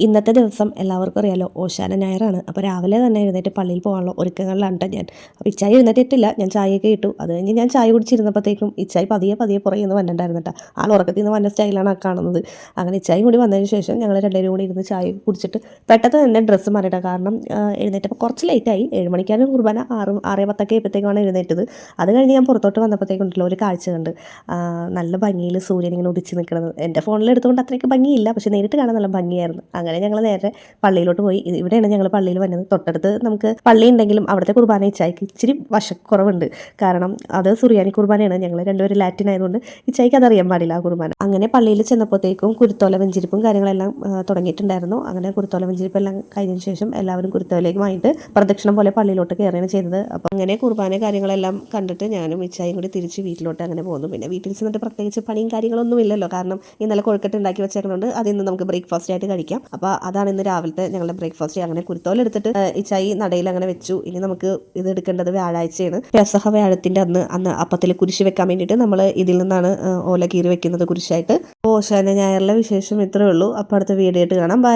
ഇന്നത്തെ ദിവസം എല്ലാവർക്കും അറിയാലോ ഓശാന ഞായറാണ്. അപ്പോൾ രാവിലെ തന്നെ എഴുന്നേറ്റ് പള്ളിയിൽ പോകാനുള്ള ഒരുക്കങ്ങളിലാണ് കേട്ടോ ഞാൻ. അപ്പോൾ ഇച്ചായി എഴുന്നേറ്റിട്ടില്ല, ഞാൻ ചായയൊക്കെ ഇട്ടു. അത് കഴിഞ്ഞ് ഞാൻ ചായ കുടിച്ചിരുന്നപ്പോഴത്തേക്കും ഇച്ചായി പതിയെ പതിയെ പുറകെ നിന്ന് വന്നിട്ടുണ്ടായിരുന്നു കേട്ടോ. ആൾ ഉറക്കത്തിൽ നിന്ന് വന്ന സ്റ്റൈലാണ് ആ കാണുന്നത്. അങ്ങനെ ഇച്ചായി കൂടി വന്നതിന് ശേഷം ഞങ്ങൾ രണ്ടുപേരും കൂടി ഇരുന്ന് ചായ കുടിച്ചിട്ട് പെട്ടെന്ന് തന്നെ ഡ്രസ്സ് മാറിയിട്ടാണ്. കാരണം എഴുന്നേറ്റപ്പോൾ കുറച്ച് ലേറ്റായി. 7 മണിക്കാണ് കുർബാന, 6:10 ആയപ്പോഴത്തേക്കാണ് എഴുന്നേറ്റത്. അത് കഴിഞ്ഞ് ഞാൻ പുറത്തോട്ട് വന്നപ്പോഴത്തേക്കുണ്ടല്ലോ ഒരു കാഴ്ച കണ്ട്. നല്ല ഭംഗിയിൽ സൂര്യൻ ഇങ്ങനെ ഉദിച്ച് നിൽക്കുന്നത്. എൻ്റെ ഫോണിൽ എടുത്തുകൊണ്ട് അത്രയ്ക്ക് ഭംഗിയില്ല, പക്ഷേ നേരിട്ട് കാണാൻ നല്ല ഭംഗിയായിരുന്നു. അങ്ങനെ ഞങ്ങൾ നേരെ പള്ളിയിലോട്ട് പോയി. ഇവിടെയാണ് ഞങ്ങൾ പള്ളിയിൽ വന്നത്. തൊട്ടടുത്ത് നമുക്ക് പള്ളി ഉണ്ടെങ്കിലും അവിടുത്തെ കുർബാന ഇച്ചായിക്ക് ഇച്ചിരി വശക്കുറവുണ്ട്. കാരണം അത് സുറിയാനി കുർബാനയാണ്. ഞങ്ങൾ രണ്ടുപേരും ലാറ്റിൻ ആയതുകൊണ്ട് ഇച്ചായിക്ക് അതറിയാൻ പാടില്ല ആ കുർബാന. അങ്ങനെ പള്ളിയിൽ ചെന്നപ്പോഴത്തേക്കും കുരുത്തോല വെഞ്ചിരിപ്പും കാര്യങ്ങളെല്ലാം തുടങ്ങിയിട്ടുണ്ടായിരുന്നു. അങ്ങനെ കുരുത്തോല വെഞ്ചിരിപ്പെല്ലാം കഴിഞ്ഞതിന് ശേഷം എല്ലാവരും കുരുത്തോലയുമായിട്ട് പ്രദക്ഷിണം പോലെ പള്ളിയിലോട്ട് കയറുകയാണ് ചെയ്തത്. അപ്പം അങ്ങനെ കുർബാന കാര്യങ്ങളെല്ലാം കണ്ടിട്ട് ഞാനും ഇച്ചായും കൂടി തിരിച്ച് വീട്ടിലോട്ട് അങ്ങനെ പോകുന്നു. പിന്നെ വീട്ടിൽ ചെന്നിട്ട് പ്രത്യേകിച്ച് പണിയും കാര്യങ്ങളൊന്നും ഇല്ലല്ലോ. കാരണം ഇന്നലെ കൊഴുക്കട്ട് ഉണ്ടാക്കി വെച്ചേക്കുന്നതുകൊണ്ട് അതിന്ന് നമുക്ക് ബ്രേക്ക്ഫാസ്റ്റ് ആയിട്ട് കഴിക്കാം. അപ്പോൾ അതാണ് ഇന്ന് രാവിലത്തെ ഞങ്ങളുടെ ബ്രേക്ക്ഫാസ്റ്റ്. അങ്ങനെ കുരുത്തോല എടുത്തിട്ട് ഇച്ചായി നടയിൽ അങ്ങനെ വെച്ചു. ഇനി നമുക്ക് ഇത് എടുക്കേണ്ടത് വ്യാഴാഴ്ചയാണ്. പെസഹ വ്യാഴത്തിൻ്റെ അന്ന് അപ്പത്തിൽ കുരിശ് വെക്കാൻ വേണ്ടിയിട്ട് നമ്മൾ ഇതിൽ നിന്നാണ് ഓല കീറി വെക്കുന്നത് കുരിശായിട്ട്. ഓശാന ഞായറിലെ വിശേഷം ഇത്രയേ ഉള്ളൂ. അപ്പോൾ അടുത്ത വീഡിയോ ആയിട്ട് കാണാം. ബൈ.